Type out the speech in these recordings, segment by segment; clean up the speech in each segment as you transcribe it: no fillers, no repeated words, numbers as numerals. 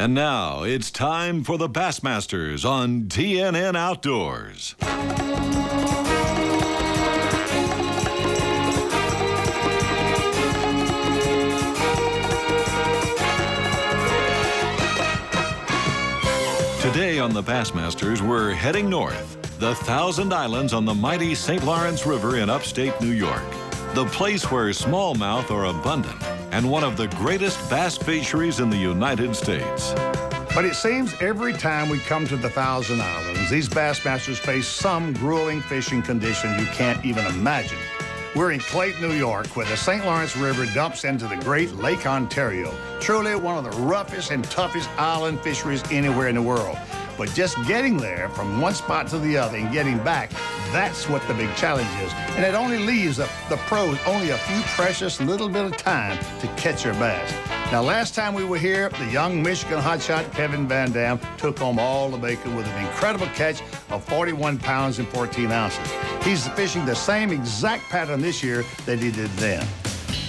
And now it's time for the Bassmasters on TNN Outdoors. Today on the Bassmasters, we're heading north. The Thousand Islands on the mighty St. Lawrence River in upstate New York. The place where smallmouth are abundant and one of the greatest bass fisheries in the United States. But it seems every time we come to the Thousand Islands, these Bassmasters face some grueling fishing condition you can't even imagine. We're in Clayton, New York, where the St. Lawrence River dumps into the great Lake Ontario. Truly one of the roughest and toughest island fisheries anywhere in the world. But just getting there from one spot to the other and getting back, that's what the big challenge is. And it only leaves the pros only a few precious little bit of time to catch their bass. Now, last time we were here, the young Michigan hotshot Kevin Van Dam took home all the bacon with an incredible catch of 41 pounds and 14 ounces. He's fishing the same exact pattern this year that he did then.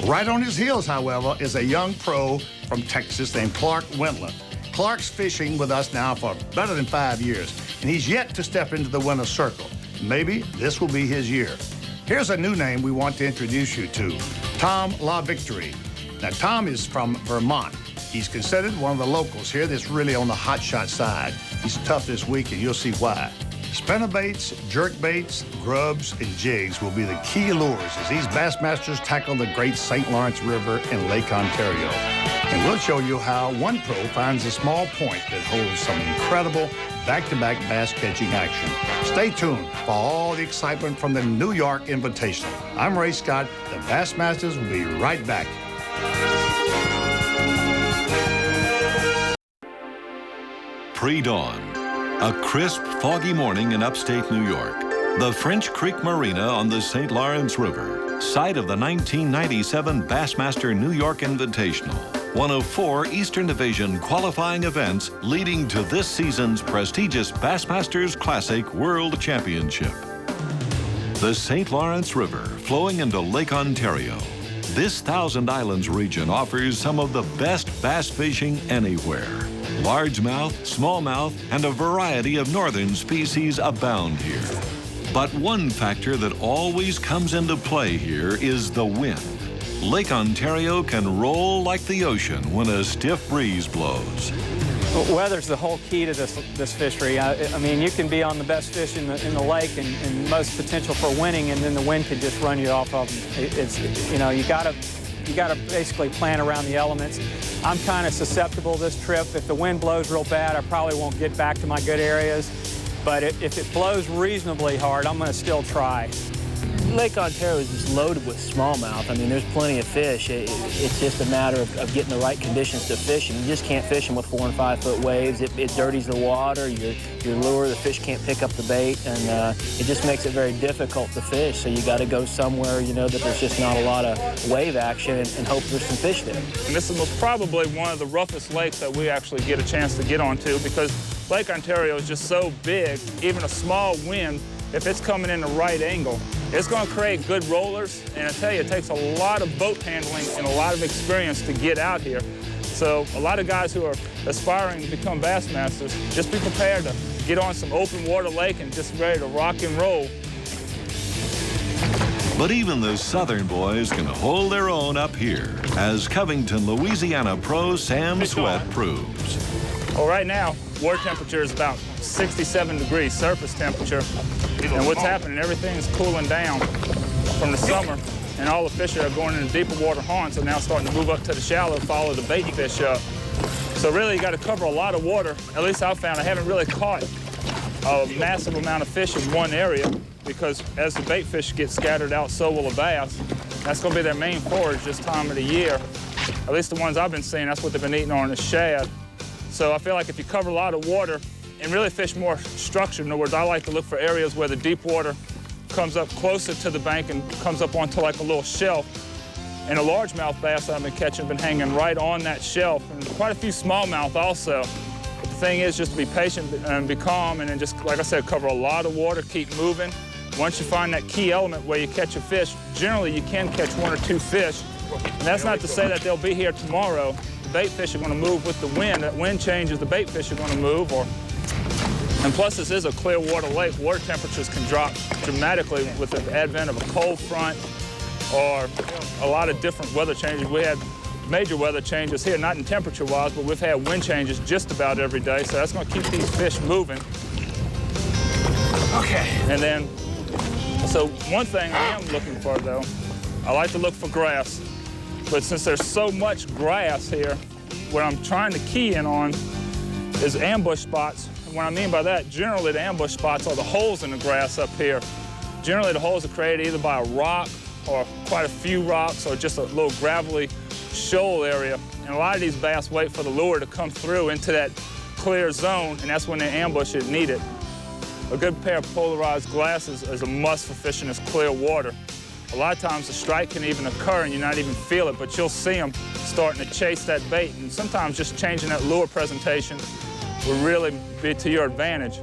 Right on his heels, however, is a young pro from Texas named Clark Wentler. Clark's fishing with us now for better than 5 years, and he's yet to step into the winner's circle. Maybe this will be his year. Here's a new name we want to introduce you to, Tom La Victory. Now, Tom is from Vermont. He's considered one of the locals here that's really on the hotshot side. He's tough this week, and you'll see why. Spinnerbaits, jerkbaits, grubs, and jigs will be the key lures as these Bassmasters tackle the great St. Lawrence River and Lake Ontario. And we'll show you how one pro finds a small point that holds some incredible back-to-back bass catching action. Stay tuned for all the excitement from the New York Invitational. I'm Ray Scott. The Bassmasters will be right back. Pre-dawn, a crisp, foggy morning in upstate New York. The French Creek Marina on the St. Lawrence River, site of the 1997 Bassmaster New York Invitational, one of 4 Eastern Division qualifying events leading to this season's prestigious Bassmasters Classic World Championship. The St. Lawrence River flowing into Lake Ontario. This Thousand Islands region offers some of the best bass fishing anywhere. Largemouth, smallmouth, and a variety of northern species abound here. But one factor that always comes into play here is the wind. Lake Ontario can roll like the ocean when a stiff breeze blows. Well, weather's the whole key to this fishery. I mean, you can be on the best fish in the lake and most potential for winning, and then the wind could just run you off of them. You know, you gotta basically plan around the elements. I'm kind of susceptible this trip. If the wind blows real bad, I probably won't get back to my good areas. But if it blows reasonably hard, I'm going to still try. Lake Ontario is just loaded with smallmouth. I mean, there's plenty of fish. It's just a matter of getting the right conditions to fish them. You just can't fish them with 4- and 5-foot waves. It dirties the water, your lure, the fish can't pick up the bait, and it just makes it very difficult to fish. So you got to go somewhere, you know, that there's just not a lot of wave action and hope there's some fish there. And this is probably one of the roughest lakes that we actually get a chance to get onto because Lake Ontario is just so big, even a small wind, if it's coming in the right angle, it's going to create good rollers, and I tell you, it takes a lot of boat handling and a lot of experience to get out here. So a lot of guys who are aspiring to become Bassmasters, just be prepared to get on some open water lake and just ready to rock and roll. But even the southern boys can hold their own up here, as Covington, Louisiana pro Sam Sweat proves. Well, right now, water temperature is about 67 degrees surface temperature. And what's happening, everything's cooling down from the summer, and all the fish that are going into deeper water haunts are now starting to move up to the shallow, follow the bait fish up. So really, you got to cover a lot of water. At least I've found I haven't really caught a massive amount of fish in one area because as the bait fish get scattered out, so will the bass. That's going to be their main forage this time of the year. At least the ones I've been seeing, that's what they've been eating on the shad. So I feel like if you cover a lot of water and really fish more structured, in other words, I like to look for areas where the deep water comes up closer to the bank and comes up onto like a little shelf. And the largemouth bass that I've been catching have been hanging right on that shelf, and quite a few smallmouth also. But the thing is just to be patient and be calm, and then just, like I said, cover a lot of water, keep moving. Once you find that key element where you catch a fish, generally you can catch 1 or 2 fish. And that's not to say that they'll be here tomorrow, bait fish are going to move with the wind. That wind changes, the bait fish are going to move. And plus, this is a clear water lake. Water temperatures can drop dramatically with the advent of a cold front or a lot of different weather changes. We had major weather changes here, not in temperature-wise, but we've had wind changes just about every day, so that's going to keep these fish moving. Okay. And then, so one thing I am looking for, though, I like to look for grass. But since there's so much grass here, what I'm trying to key in on is ambush spots. And what I mean by that, generally the ambush spots are the holes in the grass up here. Generally the holes are created either by a rock or quite a few rocks or just a little gravelly shoal area. And a lot of these bass wait for the lure to come through into that clear zone, and that's when the ambush is needed. A good pair of polarized glasses is a must for fishing this clear water. A lot of times the strike can even occur and you not even feel it, but you'll see them starting to chase that bait. And sometimes just changing that lure presentation will really be to your advantage.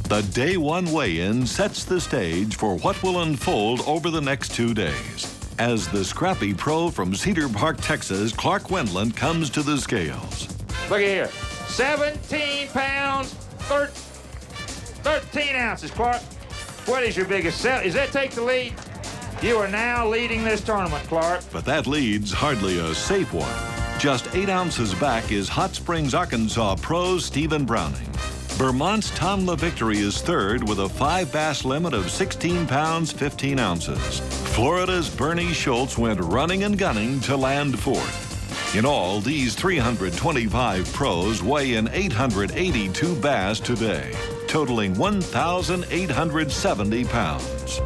The day one weigh-in sets the stage for what will unfold over the next 2 days. As the scrappy pro from Cedar Park, Texas, Clark Wendlandt, comes to the scales. Look at here, 17 pounds, 13 ounces, Clark. What is your biggest sell? Does that take the lead? You are now leading this tournament, Clark. But that lead's hardly a safe one. Just 8 ounces back is Hot Springs, Arkansas pro Stephen Browning. Vermont's Tom LaVictory is third with a 5 bass limit of 16 pounds, 15 ounces. Florida's Bernie Schultz went running and gunning to land fourth. In all, these 325 pros weigh in 882 bass today, totaling 1,870 pounds.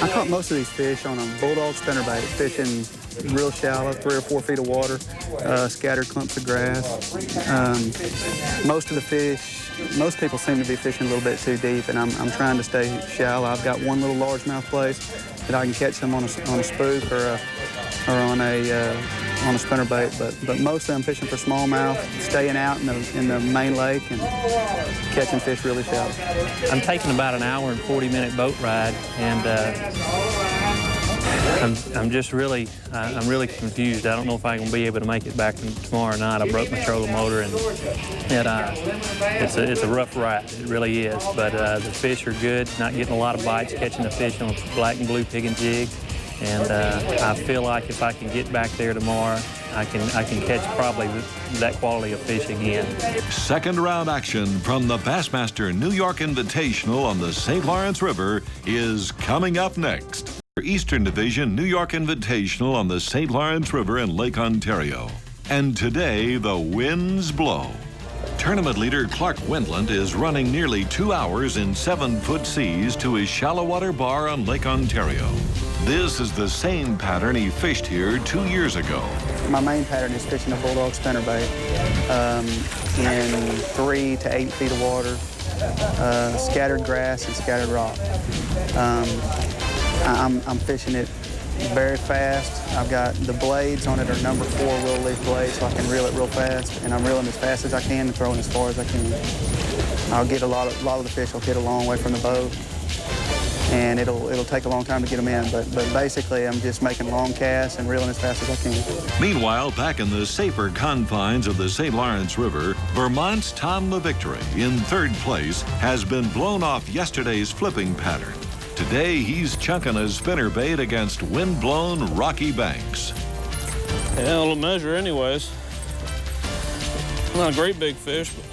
I caught most of these fish on a bulldog spinnerbait, fishing real shallow, 3 or 4 feet of water, scattered clumps of grass. Most of the fish, most people seem to be fishing a little bit too deep, and I'm trying to stay shallow. I've got one little largemouth place that I can catch them on a spook or on a spinnerbait, but most of them fishing for smallmouth, staying out in the main lake and catching fish really shallow. I'm taking about an hour and 40-minute boat ride, and I'm really confused. I don't know if I'm gonna be able to make it back tomorrow night. I broke my trolling motor, and it's a rough ride. It really is. But the fish are good. Not getting a lot of bites. Catching the fish on a black and blue pig and jig. And I feel like if I can get back there tomorrow, I can catch probably that quality of fish again. Second round action from the Bassmaster New York Invitational on the St. Lawrence River is coming up next. Eastern Division New York Invitational on the St. Lawrence River in Lake Ontario. And today, the winds blow. Tournament leader Clark Wendlandt is running nearly 2 hours in 7-foot seas to his shallow water bar on Lake Ontario. This is the same pattern he fished here 2 years ago. My main pattern is fishing a bulldog spinnerbait in 3 to 8 feet of water, scattered grass and scattered rock. I'm fishing it very fast. I've got the blades on it are number 4 wheel leaf blades, so I can reel it real fast, and I'm reeling as fast as I can and throwing as far as I can. I'll get a lot of the fish will get a long way from the boat, and it'll take a long time to get them in, but basically I'm just making long casts and reeling as fast as I can. Meanwhile, back in the safer confines of the St. Lawrence River, Vermont's Tom LaVictory, in 3rd place, has been blown off yesterday's flipping pattern. Today, he's chunking a spinnerbait against wind-blown rocky banks. Yeah, it'll measure anyways. Not a great big fish, but...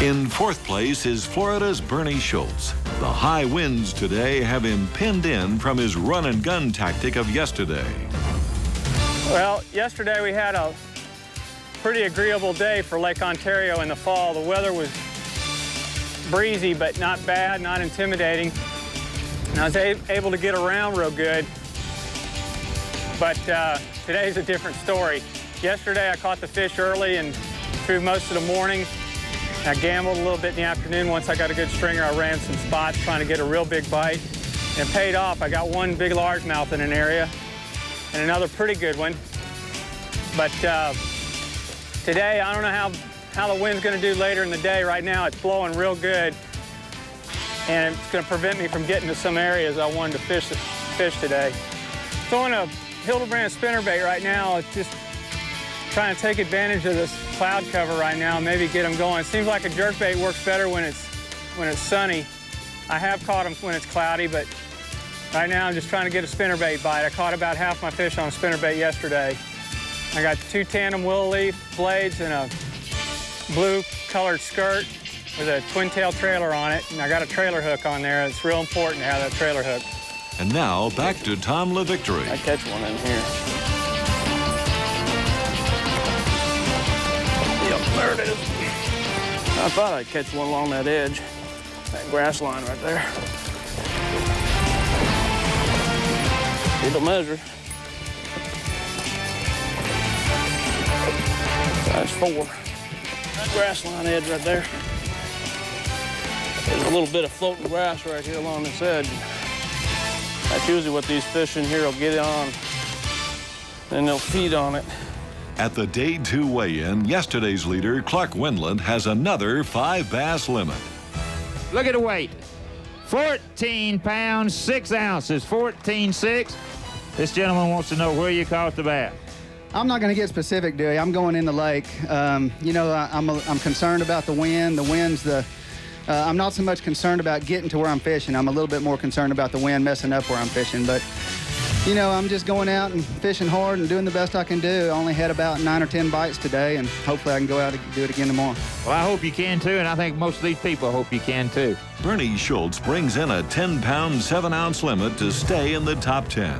In 4th place is Florida's Bernie Schultz. The high winds today have him pinned in from his run-and-gun tactic of yesterday. Well, yesterday we had a pretty agreeable day for Lake Ontario in the fall. The weather was breezy, but not bad, not intimidating. And I was able to get around real good. But today's a different story. Yesterday I caught the fish early and through most of the morning. I gambled a little bit in the afternoon. Once I got a good stringer, I ran some spots trying to get a real big bite. And it paid off. I got one big largemouth in an area and another pretty good one. But today, I don't know how the wind's going to do later in the day. Right now, it's blowing real good, and it's going to prevent me from getting to some areas I wanted to fish today. throwing a Hildebrand spinnerbait right now. It's just trying to take advantage of this cloud cover right now, maybe get them going. It seems like a jerkbait works better when it's sunny. I have caught them when it's cloudy, but right now I'm just trying to get a spinnerbait bite. I caught about half my fish on a spinnerbait yesterday. I got 2 tandem willow leaf blades and a blue colored skirt with a twin tail trailer on it, and I got a trailer hook on there. It's real important to have that trailer hook. And now back to Tom LaVictory. I catch one in here. Yep, there it is. I thought I'd catch one along that edge, that grass line right there. It'll measure. Size 4. That grass line edge right there. There's a little bit of floating grass right here along this edge. That's usually what these fish in here will get on, and they'll feed on it. At the Day 2 weigh-in, yesterday's leader, Clark Wendland, has another 5 bass limit. Look at the weight. 14 pounds, 6 ounces, 14.6. This gentleman wants to know where you caught the bass. I'm not going to get specific, Dewey. I'm going in the lake. You know, I'm concerned about the wind. The wind's I'm not so much concerned about getting to where I'm fishing. I'm a little bit more concerned about the wind messing up where I'm fishing. But, you know, I'm just going out and fishing hard and doing the best I can do. I only had about 9 or 10 bites today, and hopefully I can go out and do it again tomorrow. Well, I hope you can, too, and I think most of these people hope you can, too. Bernie Schultz brings in a 10-pound, 7-ounce limit to stay in the top 10.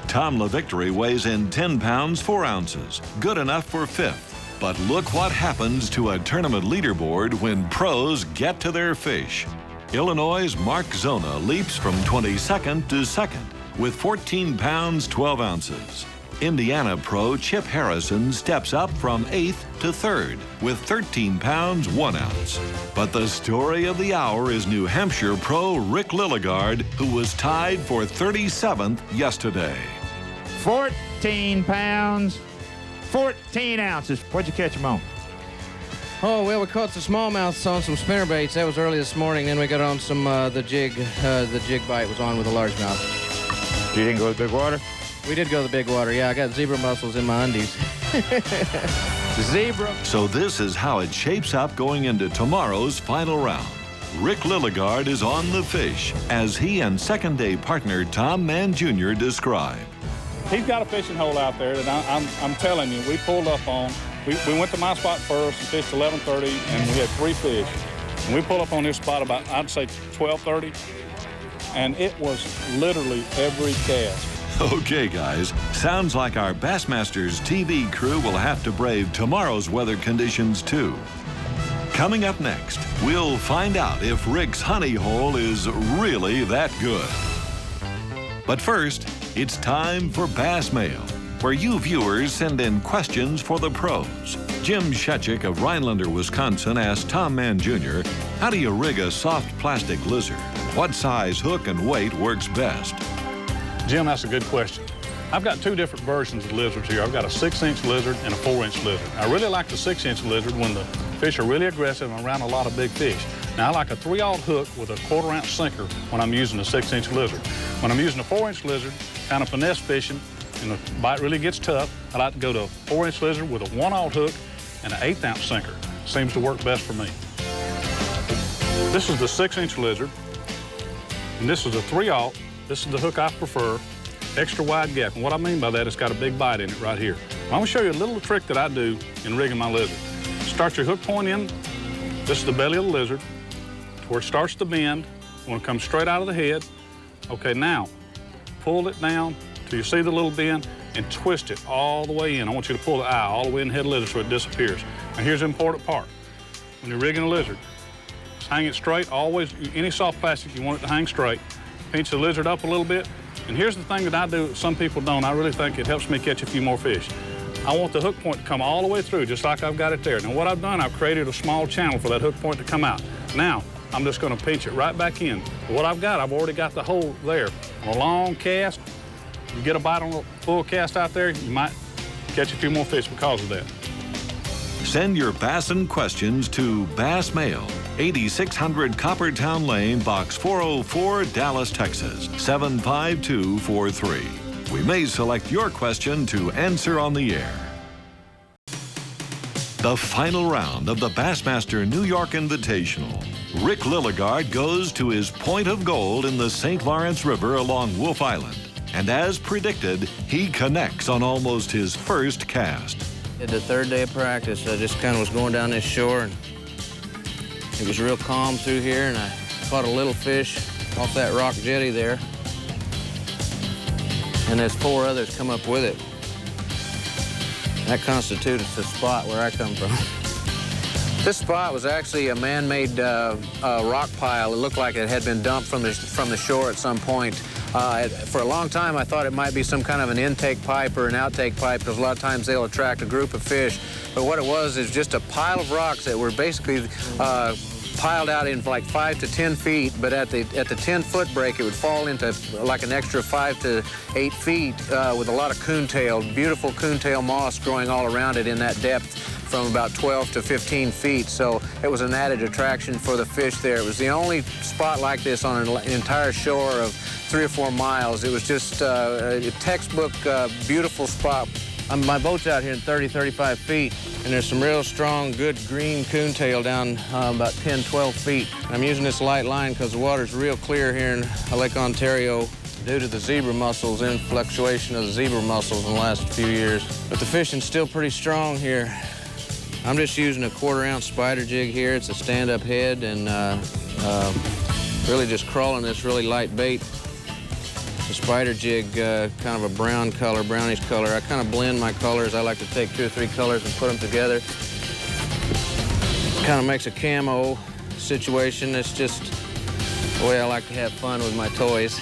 Tom LaVictory weighs in 10 pounds, 4 ounces, good enough for 5th. But look what happens to a tournament leaderboard when pros get to their fish. Illinois' Mark Zona leaps from 22nd to 2nd with 14 pounds, 12 ounces. Indiana pro Chip Harrison steps up from 8th to 3rd with 13 pounds, 1 ounce. But the story of the hour is New Hampshire pro Rick Lilligard, who was tied for 37th yesterday. 14 pounds, 14 ounces. What'd you catch them on? Oh, well, we caught some smallmouths on some spinnerbaits. That was early this morning. Then we got on some, the jig bite was on with a largemouth. You didn't go to the big water? We did go to the big water, yeah. I got zebra mussels in my undies. Zebra. So this is how it shapes up going into tomorrow's final round. Rick Lilligard is on the fish, as he and second-day partner Tom Mann Jr. describe. He's got a fishing hole out there that I'm telling you, we pulled up on. We went to my spot first and fished 11:30, and we had 3 fish. And we pulled up on this spot about, I'd say, 12:30, and it was literally every cast. Okay, guys, sounds like our Bassmasters TV crew will have to brave tomorrow's weather conditions, too. Coming up next, we'll find out if Rick's honey hole is really that good. But first, it's time for Bass Mail, where you viewers send in questions for the pros. Jim Shechik of Rhinelander, Wisconsin asked Tom Mann Jr., how do you rig a soft plastic lizard? What size hook and weight works best? Jim, that's a good question. I've got 2 different versions of lizards here. I've got a 6-inch lizard and a 4-inch lizard. I really like the 6-inch lizard when the fish are really aggressive and around a lot of big fish. Now, I like a 3/0 hook with a 1/4-ounce sinker when I'm using a 6-inch lizard. When I'm using a 4-inch lizard, kind of finesse fishing, and the bite really gets tough, I like to go to a 4-inch lizard with a 1/0 hook and an 1/8-ounce sinker. Seems to work best for me. This is the 6-inch lizard, and this is a 3/0. This is the hook I prefer, extra wide gap. And what I mean by that, it's got a big bite in it right here. I'm going to show you a little trick that I do in rigging my lizard. Start your hook point in. This is the belly of the lizard, to where it starts to bend. I want to come straight out of the head. Okay, now, pull it down till you see the little bend and twist it all the way in. I want you to pull the eye all the way in the head of the lizard so it disappears. Now, here's the important part. When you're rigging a lizard, just hang it straight. Always, any soft plastic, you want it to hang straight. Pinch the lizard up a little bit. And here's the thing that I do that some people don't. I really think it helps me catch a few more fish. I want the hook point to come all the way through, just like I've got it there. Now, what I've done, I've created a small channel for that hook point to come out. Now, I'm just going to pinch it right back in. What I've got, I've already got the hole there. On a long cast, you get a bite on a full cast out there, you might catch a few more fish because of that. Send your bassin questions to Bass Mail, 8600 Coppertown Lane, Box 404, Dallas, Texas, 75243. We may select your question to answer on the air. The final round of the Bassmaster New York Invitational. Rick Lilligard goes to his point of gold in the St. Lawrence River along Wolf Island. And as predicted, he connects on almost his first cast. The third day of practice, I just kind of was going down this shore, and it was real calm through here, and I caught a little fish off that rock jetty there. And there's 4 others come up with it. That constitutes the spot where I come from. This spot was actually a man-made rock pile. It looked like it had been dumped from the shore at some point. For a long time, I thought it might be some kind of an intake pipe or an outtake pipe, because a lot of times they'll attract a group of fish. But what it was is just a pile of rocks that were basically piled out in like 5 to 10 feet, but at the 10-foot break, it would fall into like an extra 5 to 8 feet with a lot of coontail, beautiful coontail moss growing all around it in that depth from about 12 to 15 feet. So it was an added attraction for the fish there. It was the only spot like this on an entire shore of 3 or 4 miles. It was just a textbook beautiful spot. My boat's out here in 30, 35 feet, and there's some real strong, good green coontail down about 10, 12 feet. I'm using this light line because the water's real clear here in Lake Ontario due to the zebra mussels and fluctuation of the zebra mussels in the last few years. But the fishing's still pretty strong here. I'm just using a 1/4 ounce spider jig here. It's a stand-up head, and really just crawling this really light bait. The spider jig, kind of a brown color, brownish color. I kind of blend my colors. I like to take 2 or 3 colors and put them together. Kind of makes a camo situation. It's just the way I like to have fun with my toys.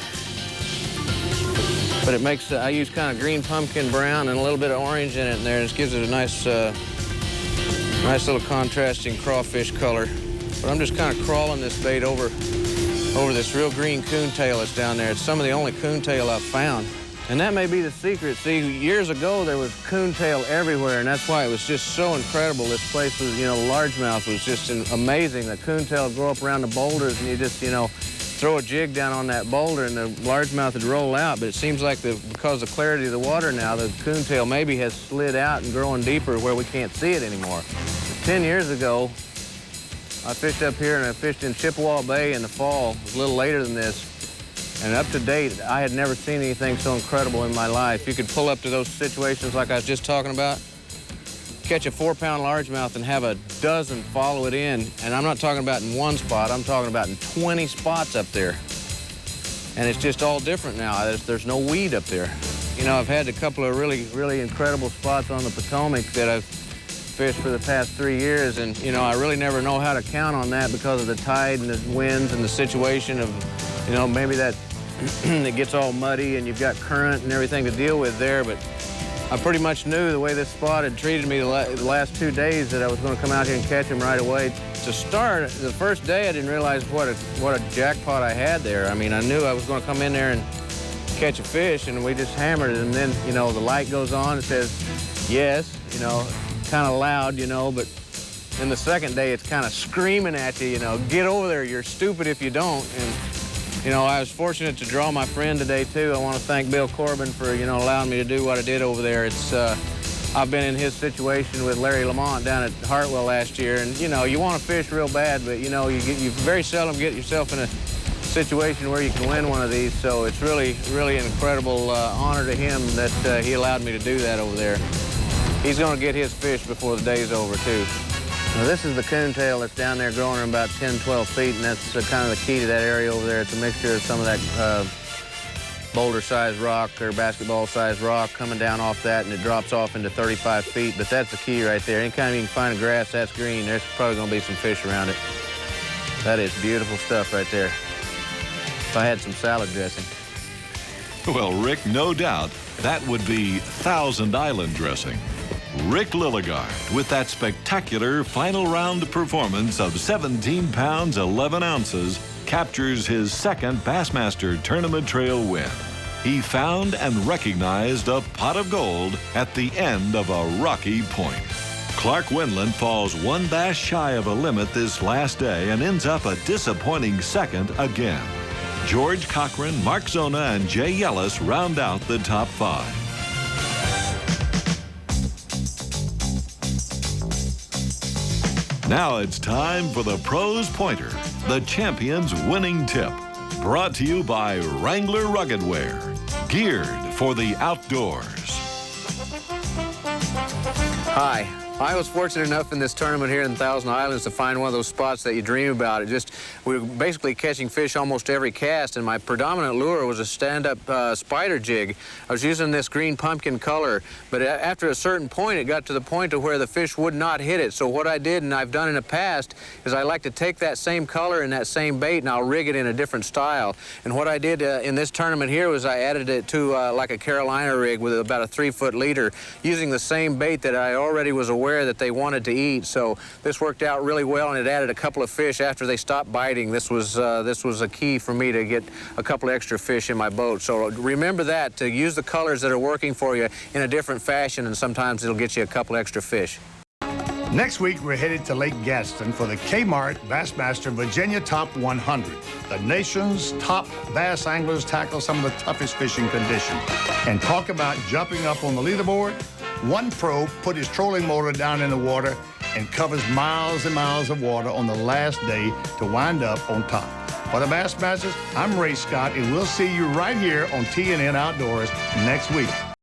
But it makes, I use kind of green pumpkin brown and a little bit of orange in it, and there it gives it a nice, nice little contrasting crawfish color. But I'm just kind of crawling this bait over this real green coontail that's down there. It's some of the only coontail I've found. And that may be the secret. See, years ago, there was coontail everywhere, and that's why it was just so incredible. This place was, you know, largemouth was just amazing. The coontail would grow up around the boulders, and you just, you know, throw a jig down on that boulder, and the largemouth would roll out. But it seems like because of the clarity of the water now, the coontail maybe has slid out and growing deeper where we can't see it anymore. 10 years ago, I fished up here, and I fished in Chippewa Bay in the fall. It was a little later than this. And up to date, I had never seen anything so incredible in my life. You could pull up to those situations like I was just talking about, catch a 4-pound largemouth and have a dozen follow it in. And I'm not talking about in one spot, I'm talking about in 20 spots up there. And it's just all different now. There's no weed up there. You know, I've had a couple of really, really incredible spots on the Potomac that I've fished for the past 3 years, and you know, I really never know how to count on that because of the tide and the winds and the situation of, you know, maybe that it gets all muddy and you've got current and everything to deal with there. But I pretty much knew the way this spot had treated me the last 2 days that I was going to come out here and catch him right away. To start, the first day I didn't realize what a jackpot I had there. I mean, I knew I was going to come in there and catch a fish, and we just hammered it. And then, you know, the light goes on, it says yes, you know, kind of loud, you know, but then the second day it's kind of screaming at you, you know, get over there, you're stupid if you don't. And, you know, I was fortunate to draw my friend today, too. I want to thank Bill Corbin for, you know, allowing me to do what I did over there. It's, I've been in his situation with Larry Lamont down at Hartwell last year, and, you know, you want to fish real bad, but, you know, you very seldom get yourself in a situation where you can win one of these, so it's really, really an incredible honor to him that he allowed me to do that over there. He's going to get his fish before the day's over, too. Now, this is the coontail that's down there growing about 10, 12 feet, and that's kind of the key to that area over there. It's a mixture of some of that boulder-sized rock or basketball-sized rock coming down off that, and it drops off into 35 feet. But that's the key right there. Anytime you can find a grass that's green, there's probably going to be some fish around it. That is beautiful stuff right there. If I had some salad dressing. Well, Rick, no doubt that would be Thousand Island dressing. Rick Lilligard with that spectacular final round performance of 17 pounds, 11 ounces, captures his second Bassmaster Tournament Trail win. He found and recognized a pot of gold at the end of a rocky point. Clark Wendland falls 1 bass shy of a limit this last day and ends up a disappointing second again. George Cochran, Mark Zona, and Jay Yellis round out the top 5. Now it's time for the Pros Pointer, the champion's winning tip. Brought to you by Wrangler Rugged Wear, geared for the outdoors. Hi. I was fortunate enough in this tournament here in Thousand Islands to find one of those spots that you dream about. We were basically catching fish almost every cast, and my predominant lure was a stand-up spider jig. I was using this green pumpkin color, but after a certain point, it got to the point to where the fish would not hit it. So what I did, and I've done in the past, is I like to take that same color and that same bait, and I'll rig it in a different style. And what I did in this tournament here was I added it to like a Carolina rig with about a 3-foot leader, using the same bait that I already was aware that they wanted to eat. So this worked out really well, and it added a couple of fish after they stopped biting. This was a key for me to get a couple of extra fish in my boat. So remember that, to use the colors that are working for you in a different fashion, and sometimes it'll get you a couple extra fish. Next week, we're headed to Lake Gaston for the Kmart Bassmaster Virginia Top 100. The nation's top bass anglers tackle some of the toughest fishing conditions. And talk about jumping up on the leaderboard. One pro put his trolling motor down in the water and covers miles and miles of water on the last day to wind up on top. For the Bassmasters, I'm Ray Scott, and we'll see you right here on TNN Outdoors next week.